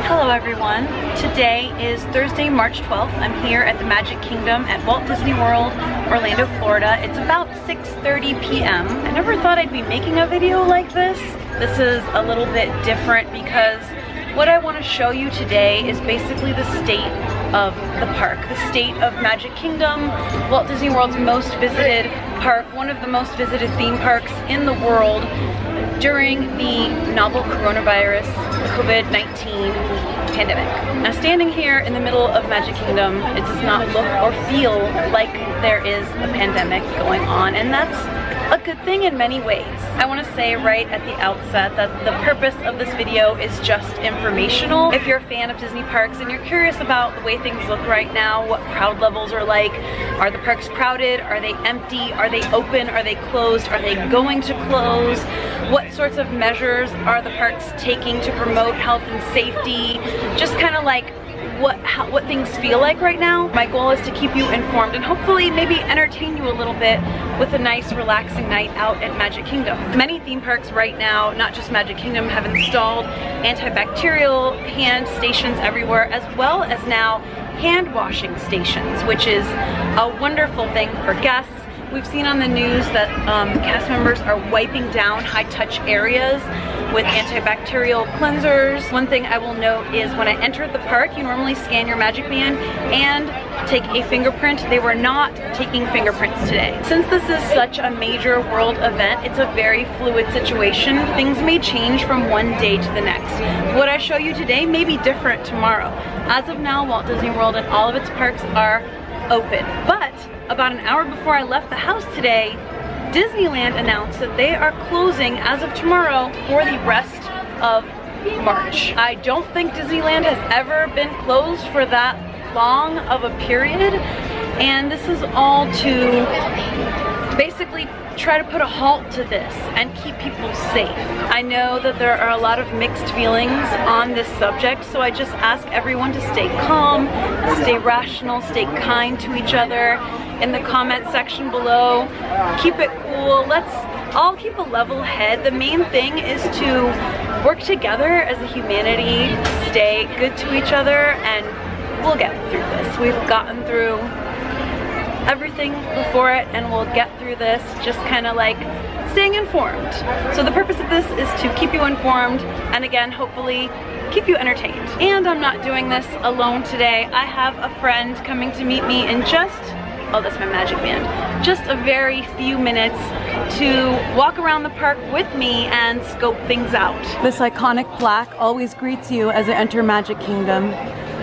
Hello everyone. Today is Thursday, March 12th. I'm here at the Magic Kingdom at Walt Disney World, Orlando, Florida. It's about 6:30 p.m. I never thought I'd be making a video like this. This is a little bit different because what I want to show you today is basically the state of the park, the state of Magic Kingdom, Walt Disney World's most visited park, one of the most visited theme parks in the world during the novel coronavirus COVID-19 pandemic. Now, standing here in the middle of Magic Kingdom, it does not look or feel like there is a pandemic going on, and that's a good thing in many ways. I want to say right at the outset that the purpose of this video is just informational. If you're a fan of Disney parks and you're curious about the way things look right now, what crowd levels are like, are the parks crowded, are they empty, are they open, are they closed, are they going to close, what sorts of measures are the parks taking to promote health and safety, just kind of like what things feel like right now. My goal is to keep you informed and hopefully maybe entertain you a little bit with a nice relaxing night out at Magic Kingdom. Many theme parks right now, not just Magic Kingdom, have installed antibacterial hand stations everywhere, as well as now hand washing stations, which is a wonderful thing for guests. We've seen on the news that cast members are wiping down high-touch areas with antibacterial cleansers. One thing I will note is when I enter the park, you normally scan your Magic Band and take a fingerprint. They were not taking fingerprints today. Since this is such a major world event, it's a very fluid situation. Things may change from one day to the next. What I show you today may be different tomorrow. As of now, Walt Disney World and all of its parks are open. But about an hour before I left the house today, Disneyland announced that they are closing as of tomorrow for the rest of March. I don't think Disneyland has ever been closed for that long of a period, and this is all to basically try to put a halt to this and keep people safe. I know that there are a lot of mixed feelings on this subject, so I just ask everyone to stay calm, stay rational, stay kind to each other. In the comment section below, keep it cool. Let's all keep a level head. The main thing is to work together as a humanity, stay good to each other, and we'll get through this. We've gotten through everything before it, and we'll get through this just kind of like staying informed. So the purpose of this is to keep you informed and, again, hopefully keep you entertained. And I'm not doing this alone today. I have a friend coming to meet me in just, oh, that's my Magic Band, just a very few minutes to walk around the park with me and scope things out. This iconic plaque always greets you as you enter Magic Kingdom.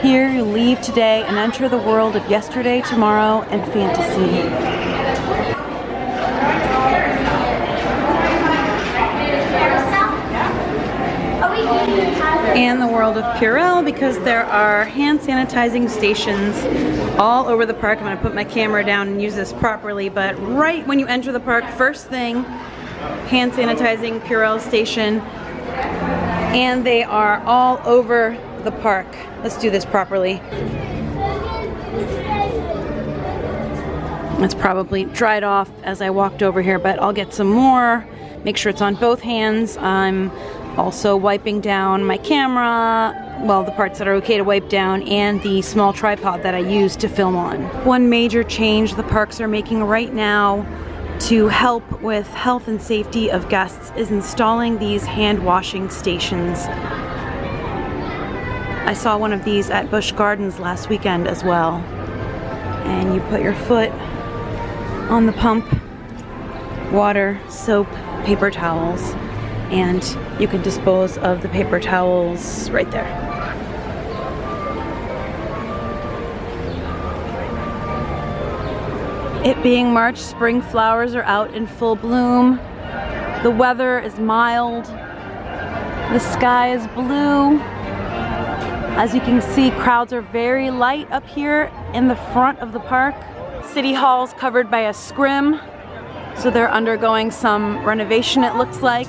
Here you leave today and enter the world of yesterday, tomorrow, and fantasy. And the world of Purell, because there are hand sanitizing stations all over the park. I'm going to put my camera down and use this properly, but right when you enter the park, first thing, hand sanitizing Purell station, and they are all over the park. Let's do this properly. It's probably dried off as I walked over here, but I'll get some more. Make sure it's on both hands. I'm also wiping down my camera, well, the parts that are okay to wipe down, and the small tripod that I use to film on. One major change the parks are making right now to help with health and safety of guests is installing these hand washing stations. I saw one of these at Busch Gardens last weekend as well. And you put your foot on the pump, water, soap, paper towels, and you can dispose of the paper towels right there. It being March, spring flowers are out in full bloom. The weather is mild. The sky is blue. As you can see, crowds are very light up here in the front of the park. City Hall's covered by a scrim, so they're undergoing some renovation, it looks like.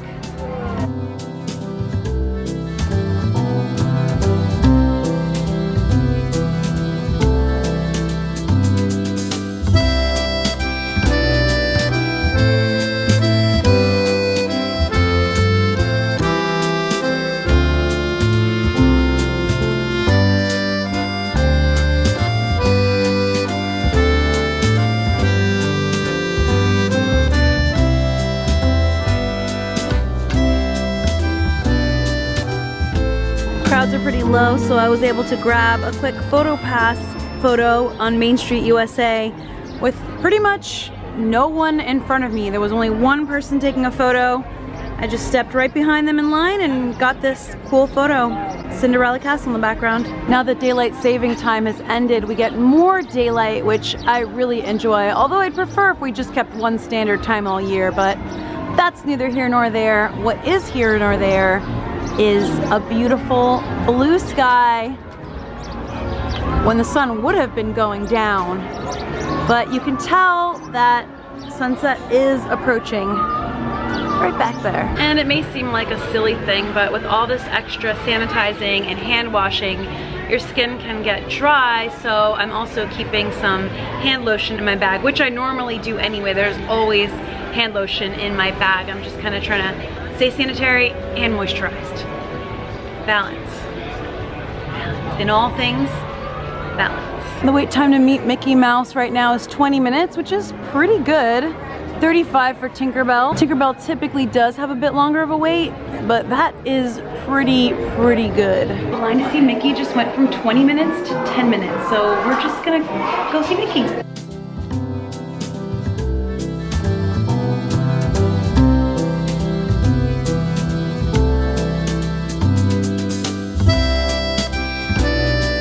crowds are pretty low, so I was able to grab a quick photo pass photo on Main Street, USA with pretty much no one in front of me. There was only one person taking a photo. I just stepped right behind them in line and got this cool photo. Cinderella Castle in the background. Now that daylight saving time has ended, we get more daylight, which I really enjoy. Although I'd prefer if we just kept one standard time all year, but that's neither here nor there. What is here nor there is a beautiful blue sky when the sun would have been going down. But you can tell that sunset is approaching. Right back there. And it may seem like a silly thing, but with all this extra sanitizing and hand washing, your skin can get dry, so I'm also keeping some hand lotion in my bag, which I normally do anyway. There's always hand lotion in my bag. I'm just kind of trying to stay sanitary and moisturized. Balance. Balance. In all things, balance. The wait time to meet Mickey Mouse right now is 20 minutes, which is pretty good. 35 for Tinkerbell. Tinkerbell typically does have a bit longer of a wait, but that is pretty good. The line to see Mickey just went from 20 minutes to 10 minutes, so we're just gonna go see Mickey.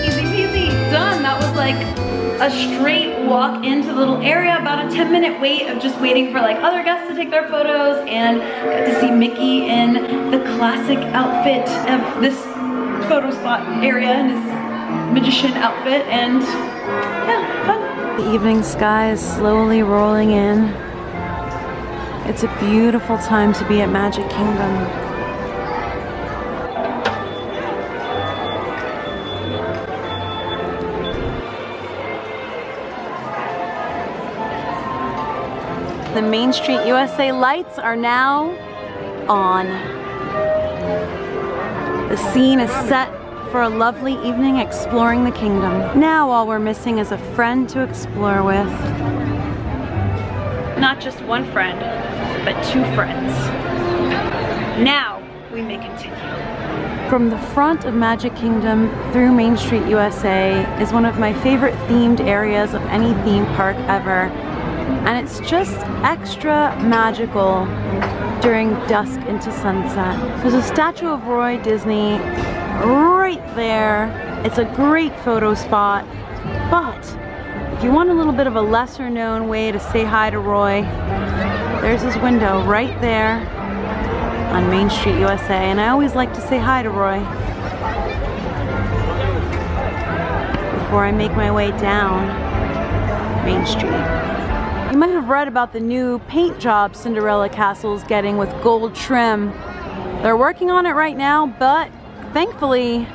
Easy peasy, done. That was like a straight walk into the little area, about a 10-minute wait of just waiting for like other guests to take their photos, and got to see Mickey in the classic outfit of this photo spot area in his magician outfit, and yeah, fun. The evening sky is slowly rolling in. It's a beautiful time to be at Magic Kingdom. The Main Street USA lights are now on. The scene is set for a lovely evening exploring the kingdom. Now all we're missing is a friend to explore with. Not just one friend, but two friends. Now we may continue. From the front of Magic Kingdom through Main Street USA is one of my favorite themed areas of any theme park ever. And it's just extra magical during dusk into sunset. There's a statue of Roy Disney right there. It's a great photo spot, but if you want a little bit of a lesser known way to say hi to Roy, there's his window right there on Main Street USA, and I always like to say hi to Roy before I make my way down Main Street. You might have read about the new paint job Cinderella Castle's getting with gold trim. They're working on it right now, but thankfully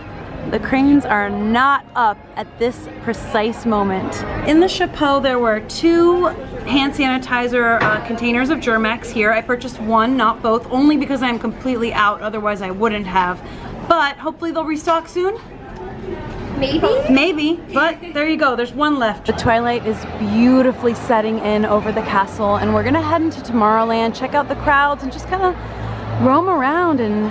the cranes are not up at this precise moment. In the chapeau there were two hand sanitizer containers of Germex here. I purchased one, not both, only because I'm completely out, otherwise I wouldn't have. But hopefully they'll restock soon. Maybe? Maybe, but there you go, there's one left. The twilight is beautifully setting in over the castle, and we're gonna head into Tomorrowland, check out the crowds, and just kind of roam around and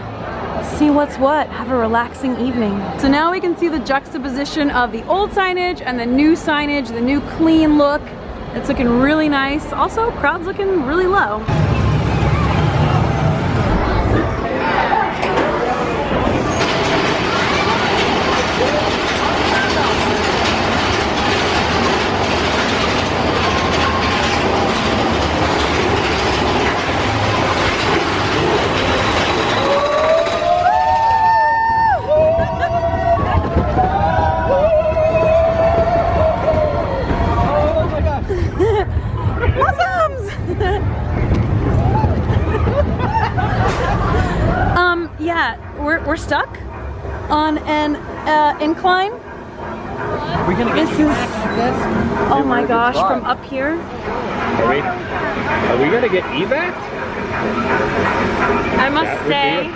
see what's what, have a relaxing evening. So now we can see the juxtaposition of the old signage and the new signage, the new clean look. It's looking really nice. Also, crowd's looking really low. We're stuck on an incline. Are we gonna get evac? Oh my gosh, from up here. Are we gonna get evac? I must say,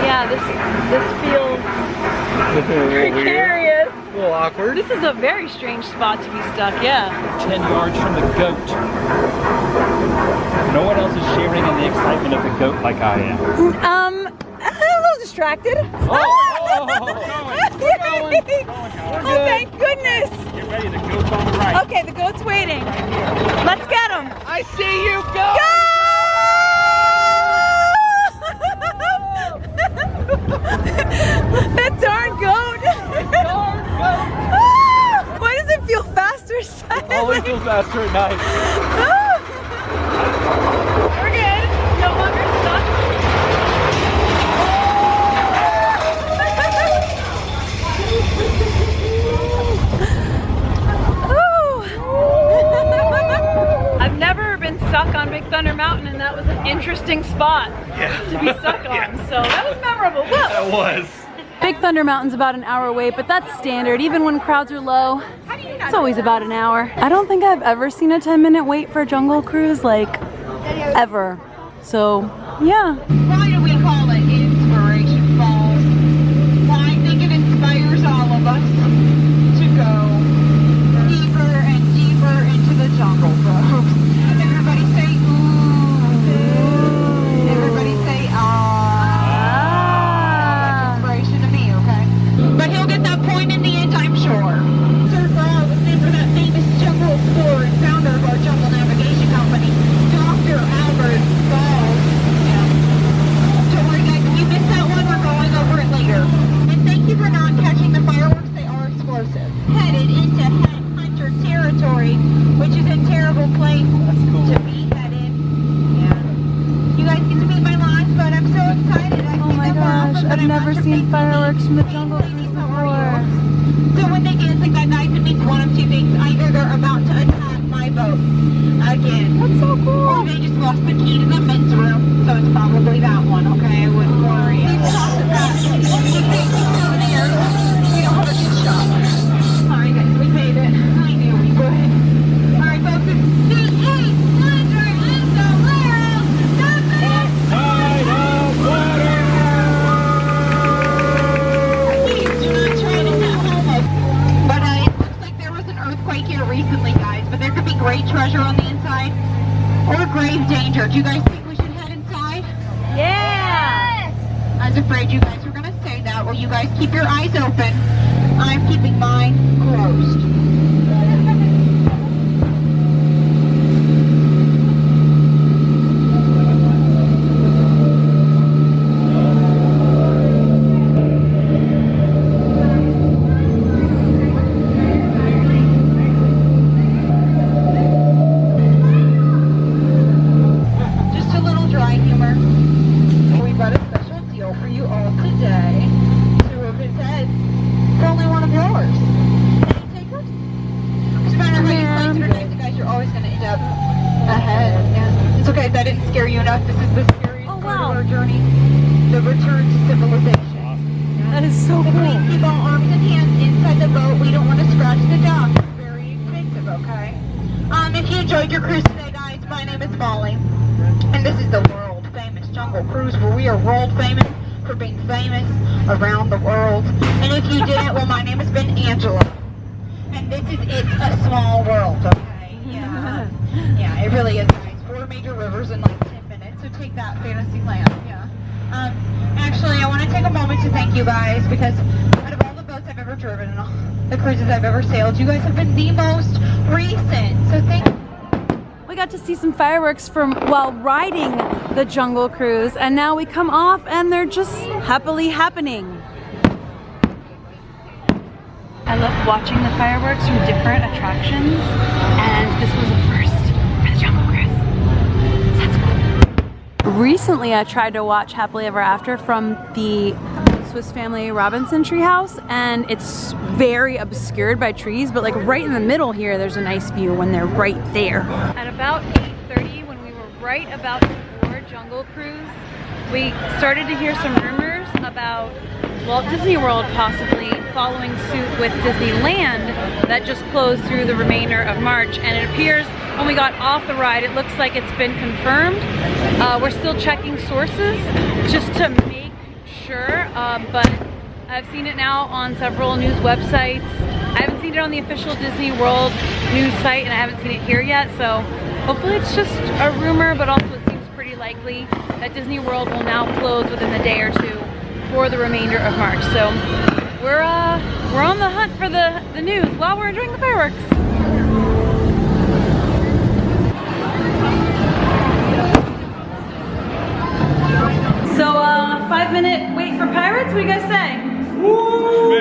yeah, this feels precarious. A little awkward. This is a very strange spot to be stuck, yeah. 10 yards from the goat. No one else is sharing in the excitement of the goat like I am. A little distracted. Oh! after a night. We're good. No longer stuck. I've never been stuck on Big Thunder Mountain, and that was an interesting spot to be stuck on. So that was memorable. Woo! That was. Big Thunder Mountain's about an hour away, but that's standard. Even when crowds are low, it's always about an hour. I don't think I've ever seen a 10-minute wait for a jungle cruise, like, ever. So, yeah. Why do we call it Inspiration Falls? Well, I think it inspires all of us to go deeper and deeper into the jungle, folks. Everybody say, ooh. Everybody say, ah. Inspiration to me, okay? But he'll get that point in the end, I'm sure. Sir Carl was named for that famous jungle explorer and founder of our jungle navigation company, Dr. Albert Falls. Yeah. Don't worry, guys, if you missed that one, we're going over it later. And thank you for not catching the fireworks, they are explosive. Headed into Headhunter territory, which is a terrible place to be headed. Yeah. You guys get to meet my launch, but I'm so excited. Oh my gosh, I've never seen fireworks from the jungle cruise before. So when they dance like that, guys, it means one of two things. Either they're about to attack my boat again. That's so cool. Or they just lost the key to the men's room. So it's probably that one, okay? I wouldn't worry. We don't have a good shot. Alright guys, we made it. I knew we would. Alright folks, it's the 800 in the world. Side of water! Please do not try to hit home. But it looks like there was an earthquake here recently, guys. But there could be great treasure on the inside. Or grave danger. Do you guys think we should head inside? Yeah! I was afraid you guys were going to say that. Well, you guys keep your eyes open. I'm keeping mine closed. Just a little dry humor. We've got a special deal for you all today. 2 of his heads for only one of yours. Any takers? No matter how you slice it or dice it, guys, you're always going to end up ahead. Yeah. It's okay if that didn't scare you enough. This is the scariest part of our journey. The return to civilization. That is so But cool. please keep all arms and hands inside the boat. We don't want to scratch the dock. It's very expensive, okay? If you enjoyed your cruise today, guys, my name is Molly. And this is the world famous jungle cruise where we are world famous for being famous around the world. And if you didn't, well, my name has been Angela. And this is It's a Small World, okay? Yeah. Yeah, it really is nice. 4 major rivers in like 10 minutes, so take that, Fantasyland. Yeah. Actually, I want to take a moment to thank you guys because out of all the boats I've ever driven and all the cruises I've ever sailed, you guys have been the most recent. So thank you. We got to see some fireworks from while riding the jungle cruise, and now we come off and they're just happily happening. I love watching the fireworks from different attractions, and this was a first for the jungle cruise. That's cool. Recently I tried to watch Happily Ever After from the Swiss Family Robinson treehouse, and it's very obscured by trees, but like right in the middle here there's a nice view when they're right there. At about 8:30, when we were right about to board Jungle Cruise, we started to hear some rumors about Walt Disney World possibly following suit with Disneyland that just closed through the remainder of March, and it appears when we got off the ride it looks like it's been confirmed. We're still checking sources just to make sure, but I've seen it now on several news websites. I haven't seen it on the official Disney World news site, and I haven't seen it here yet, so hopefully it's just a rumor, but also it seems pretty likely that Disney World will now close within a day or two for the remainder of March. So we're on the hunt for the news while we're enjoying the fireworks. So 5-minute wait for Pirates, what do you guys say? Woo!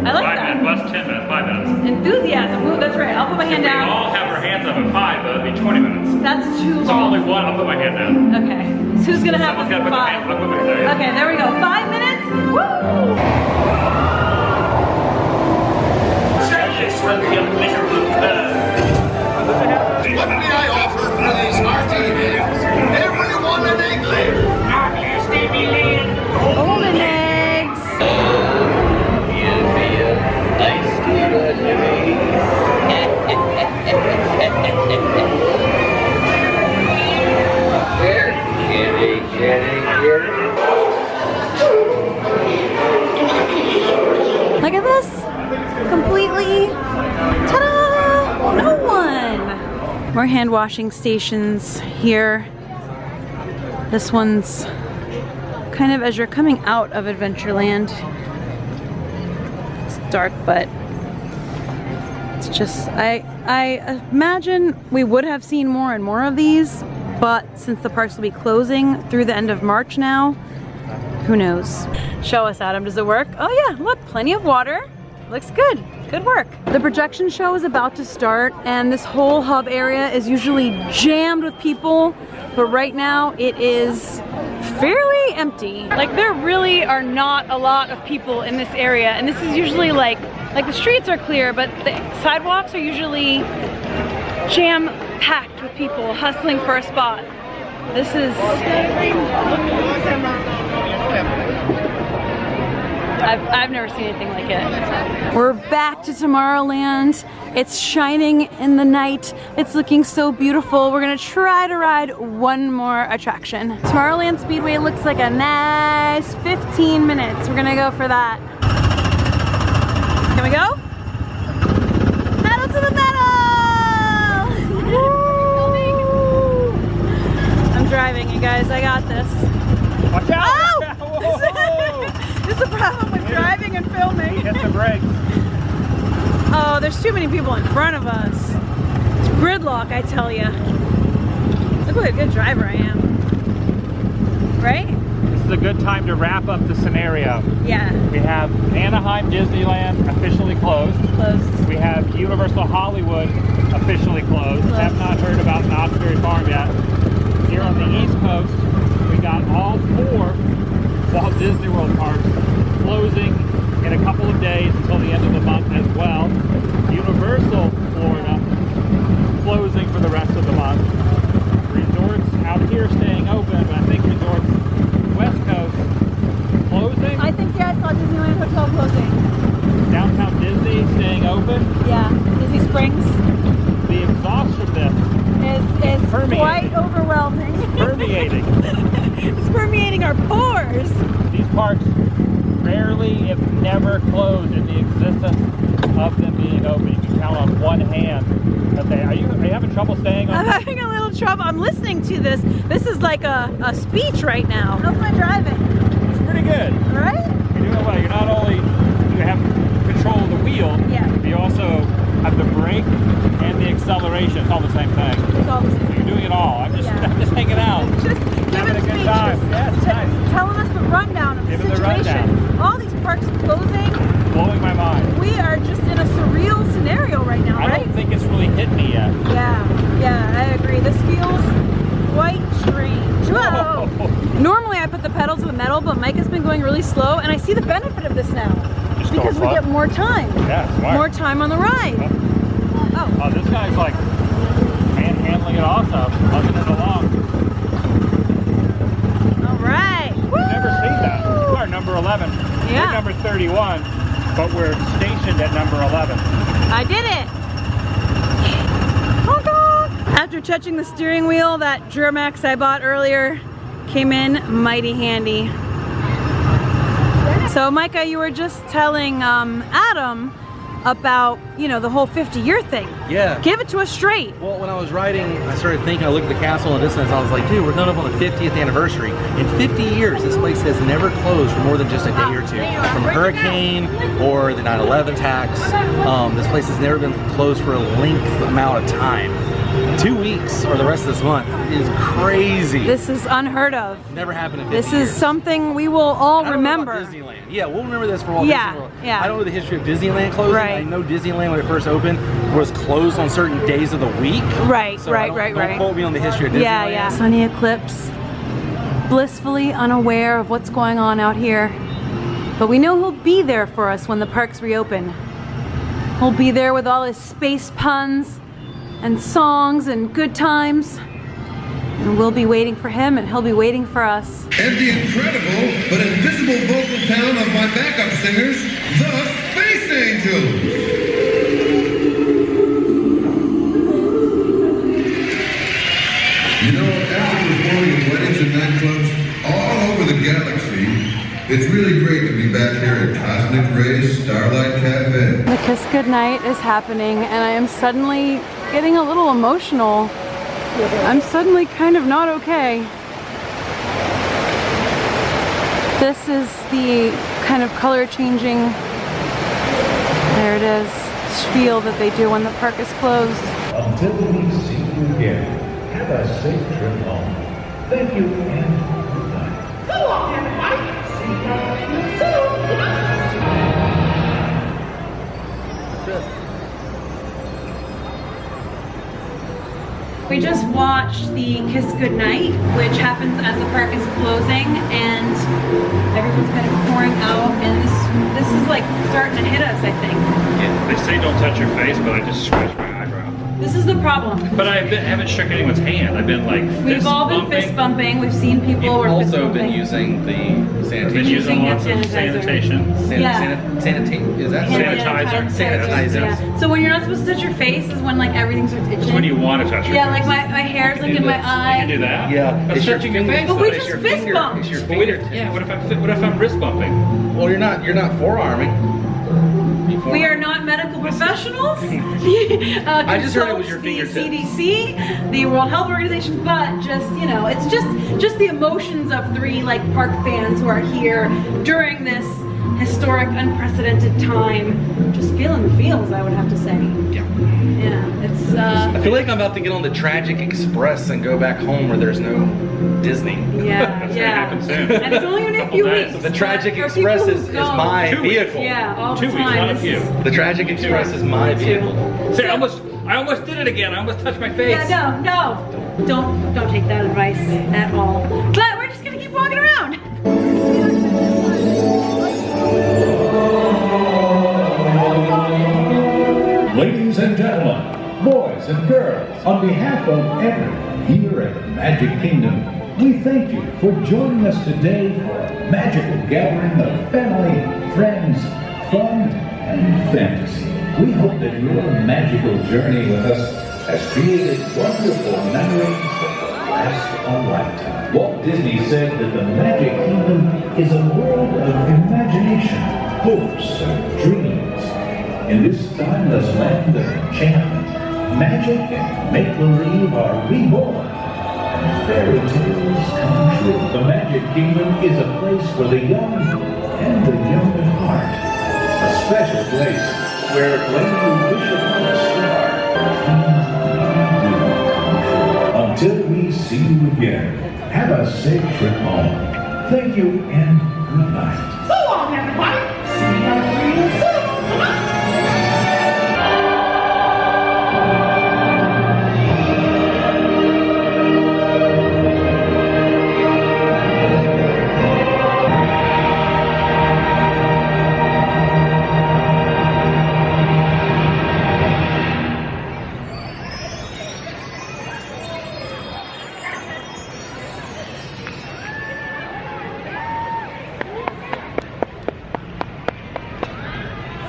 I like 5 that. minutes, less 10 minutes, 5 minutes. Enthusiasm, ooh, that's right, I'll put my hand We down. all have our hands at 5, but it'd be 20 minutes. That's too So long. only one, I'll put my hand down. Okay. So who's gonna have Someone's this gotta for put their 5? hand, I'll put my hand there. Okay, there we go. 5 minutes. Woo! What may I offer for these hearty meals? Everyone an egg layer. Golden eggs. Look at this. Completely. Ta-da! No one. More hand washing stations here. This one's kind of as you're coming out of Adventureland. It's dark, but it's just, I imagine we would have seen more and more of these, but since the parks will be closing through the end of March now, who knows? Show us, Adam, does it work? Oh yeah, look, plenty of water. Looks good. Good work. The projection show is about to start, and this whole hub area is usually jammed with people, but right now it is fairly empty. Like, there really are not a lot of people in this area, and this is usually like the streets are clear, but the sidewalks are usually jam-packed with people hustling for a spot. This is... I've never seen anything like it. We're back to Tomorrowland. It's shining in the night. It's looking so beautiful. We're gonna try to ride one more attraction. Tomorrowland Speedway looks like a nice 15 minutes. We're gonna go for that. Can we go? Pedal to the metal! Woo! I'm driving, you guys. I got this. Watch out! Oh! This is a problem with driving and filming. Hit the brakes. Oh, there's too many people in front of us. It's gridlock, I tell you. Look what a good driver I am. Right? This is a good time to wrap up the scenario. Yeah. We have Anaheim Disneyland officially closed. Close. We have Universal Hollywood officially closed. Have not heard about Knott's Berry Farm yet. Here on the East Coast, we got all 4 Walt Disney World parks closing in a couple of days until the end of the month as well. Universal Florida closing for the rest of the month. Resorts out here staying open, but I think resorts West Coast closing. I think, yeah, I saw Disneyland Hotel closing. Downtown Disney staying open. Yeah, Disney Springs The exhaustiveness is Permeating. quite overwhelming. permeating. It's permeating our pores. These parks rarely, if never, closed in the existence of them being open. You can count on one hand that they. Are you having trouble staying I'm on? having a little trouble. I'm listening to this. This is like a speech right now. How's my driving? It's pretty good. Right? You're doing well. You're not only you have control of the wheel, Yeah. you also have the brake and the acceleration. It's all the same thing. It's all the same. You're doing it all. I'm just Yeah. I'm just hanging out. Just Having a giving good time. speeches. Yeah, it's nice. Telling us the rundown of the Giving the situation. rundown. All these parks closing. Blowing my mind. We are just in a surreal scenario right now, I right? don't think it's really hit me yet. Yeah, I agree. This feels quite strange. Whoa! Normally I put the pedal to the metal, but Mike has been going really slow, and I see the benefit of this now. Just Because go we slow. get more time. Yeah, smart. More time on the ride. Oh. Oh, this guy's like handling it also, lugging it along. All right. I've never seen that. We're number 11. Yeah. We're number 31, but we're stationed at number 11. I did it. Honk, honk. After touching the steering wheel, that Duramax I bought earlier came in mighty handy. So Micah, you were just telling Adam about, you know, the whole 50-year thing. Yeah. Give it to us straight. Well, when I was riding, I started thinking, I looked at the castle in the distance, I was like, dude, we're coming up on the 50th anniversary. In 50 years, this place has never closed for more than just a day or two. From a hurricane or the 9/11 attacks, this place has never been closed for a length amount of time. 2 weeks or the rest of this month is crazy. This is unheard of. Never happened in 50 This years. is something we will all remember. I don't know about Disneyland. Yeah, we'll remember this for Walt Yeah, Disney World. yeah. I don't know the history of Disneyland closing. Right. I know Disneyland when it first opened was closed on certain days of the week. Right, So right. Don't quote me on the history of Disneyland. Yeah, yeah. Sunny eclipse. Blissfully unaware of what's going on out here. But we know he'll be there for us when the parks reopen. He'll be there with all his space puns and songs and good times. And we'll be waiting for him and he'll be waiting for us. And the incredible but invisible vocal talent of my backup singers, the Space Angels. You know, after performing at weddings and nightclubs all over the galaxy, it's really great to be back here at Cosmic Ray's Starlight Cafe. The Kiss Goodnight is happening and I am suddenly getting a little emotional. I'm suddenly kind of not okay. This is the kind of color changing, there it is, spiel that they do when the park is closed. Until we see you again, have a safe trip home. Thank you and good night. So long, everybody. See you soon. We just watched the Kiss Goodnight, which happens as the park is closing and everyone's kind of pouring out and this is like starting to hit us, I think. Yeah, they say don't touch your face, but I just scratched my eyebrow. This is the problem. But I haven't shook anyone's hand. I've been like We've all been fist bumping. We've seen people You've who are fist also bumping. been using the sanitation. I've been using lots of Sanitizer. sanitation. Is that Hand Sanitizer. Sanitizer. Yeah. So when you're not supposed to touch your face is when like everything starts itching. It's when you want to touch your Yeah, face. like my hair's like in my You eye. can do that. Yeah. That's touching your face. But though. we It's just your fist finger. bumped. It's your But wait, fingertip. yeah. What if I'm wrist bumping? Well, you're not forearming. We are not medical professionals. I just heard it was your the fingertips. CDC, the World Health Organization, but just, you know, it's just the emotions of three like park fans who are here during this historic, unprecedented time. Just feeling the feels, I would have to say. Yeah. Yeah, it's I feel like I'm about to get on the Tragic Express and go back home where there's no Disney. yeah, That's yeah. gonna happen soon. And it's only in a few Couple days. weeks. The Tragic but for Express people is who go- my 2 weeks. vehicle. Yeah, all 2 the weeks, time. not a This few. is- The Tragic Express is my vehicle. See, I almost did it again. I almost touched my face. Yeah, no. Don't take that advice at all. But we're just gonna keep walking around. Ladies and gentlemen, boys and girls, on behalf of everyone here at the Magic Kingdom, we thank you for joining us today for a magical gathering of family, friends, fun, and fantasy. We hope that your magical journey with us has created wonderful memories that will last a lifetime. Walt Disney said that the Magic Kingdom is a world of imagination, hopes, and dreams. In this timeless land of enchantment, magic and make-believe are reborn, and fairy tales come true. The Magic Kingdom is a place for the young and the young at heart. A special place where when you wish upon a star, dreams do come true. Until we see you again, have a safe trip home. Thank you and good night. So long, everybody. See you real soon.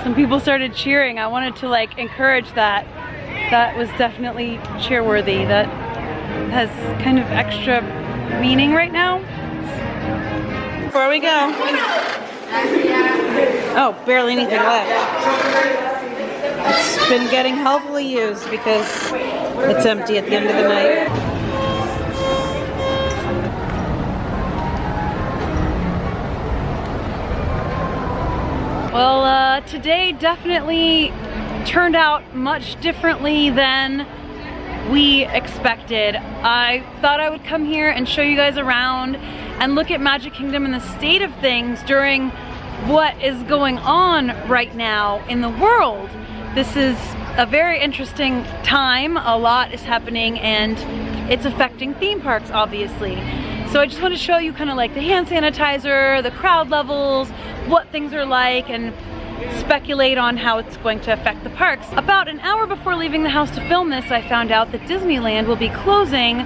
Some people started cheering. I wanted to like encourage that. That was definitely cheerworthy. That has kind of extra meaning right now. Before we go. Oh, barely anything left. It's been getting healthily used because it's empty at the end of the night. Well, today definitely turned out much differently than we expected. I thought I would come here and show you guys around and look at Magic Kingdom and the state of things during what is going on right now in the world. This is a very interesting time. A lot is happening and it's affecting theme parks, obviously. So I just want to show you kind of like the hand sanitizer, the crowd levels, what things are like, and speculate on how it's going to affect the parks. About an hour before leaving the house to film this, I found out that Disneyland will be closing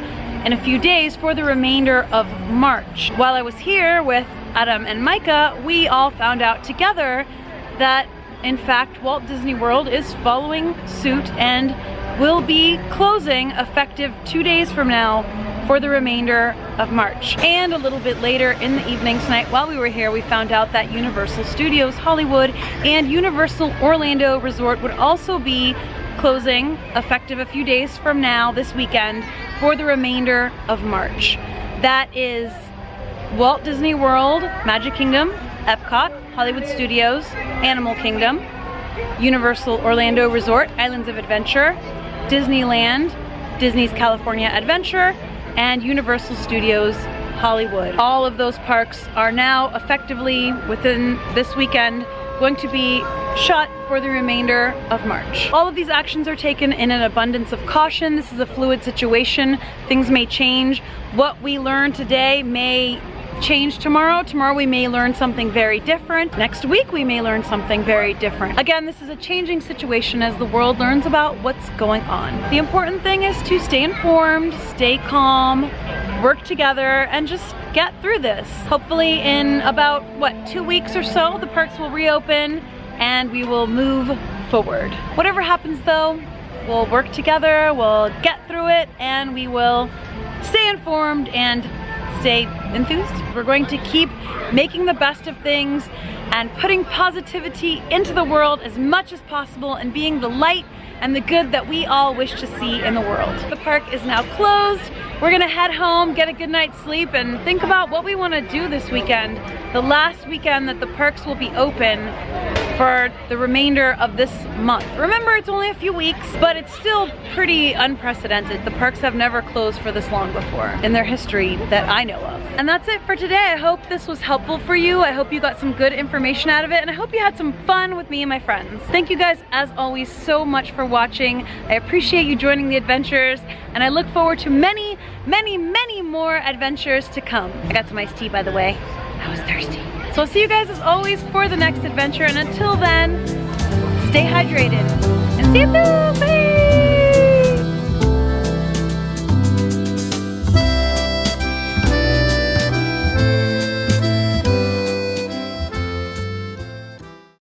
in a few days for the remainder of March. While I was here with Adam and Micah, we all found out together that in fact Walt Disney World is following suit and will be closing effective 2 days from now for the remainder of March. And a little bit later in the evening tonight, while we were here, we found out that Universal Studios Hollywood and Universal Orlando Resort would also be closing effective a few days from now this weekend for the remainder of March. That is Walt Disney World, Magic Kingdom, Epcot, Hollywood Studios, Animal Kingdom, Universal Orlando Resort, Islands of Adventure, Disneyland, Disney's California Adventure, and Universal Studios Hollywood. All of those parks are now effectively within this weekend going to be shut for the remainder of March. All of these actions are taken in an abundance of caution. This is a fluid situation. Things may change. What we learn today may change tomorrow. Tomorrow we may learn something very different. Next week we may learn something very different. Again, this is a changing situation as the world learns about what's going on. The important thing is to stay informed, stay calm, work together, and just get through this. Hopefully in about, 2 weeks or so, the parks will reopen and we will move forward. Whatever happens though, we'll work together, we'll get through it, and we will stay informed and stay enthused. We're going to keep making the best of things and putting positivity into the world as much as possible and being the light and the good that we all wish to see in the world. The park is now closed. We're gonna head home, get a good night's sleep, and think about what we wanna do this weekend. The last weekend that the parks will be open for the remainder of this month. Remember, it's only a few weeks, but it's still pretty unprecedented. The parks have never closed for this long before in their history that I know of. And that's it for today. I hope this was helpful for you. I hope you got some good information out of it, and I hope you had some fun with me and my friends. Thank you guys, as always, so much for watching. I appreciate you joining the adventures, and I look forward to many, many, many more adventures to come. I got some iced tea, by the way. I was thirsty. So I'll see you guys as always for the next adventure, and until then, stay hydrated and see you soon. Bye!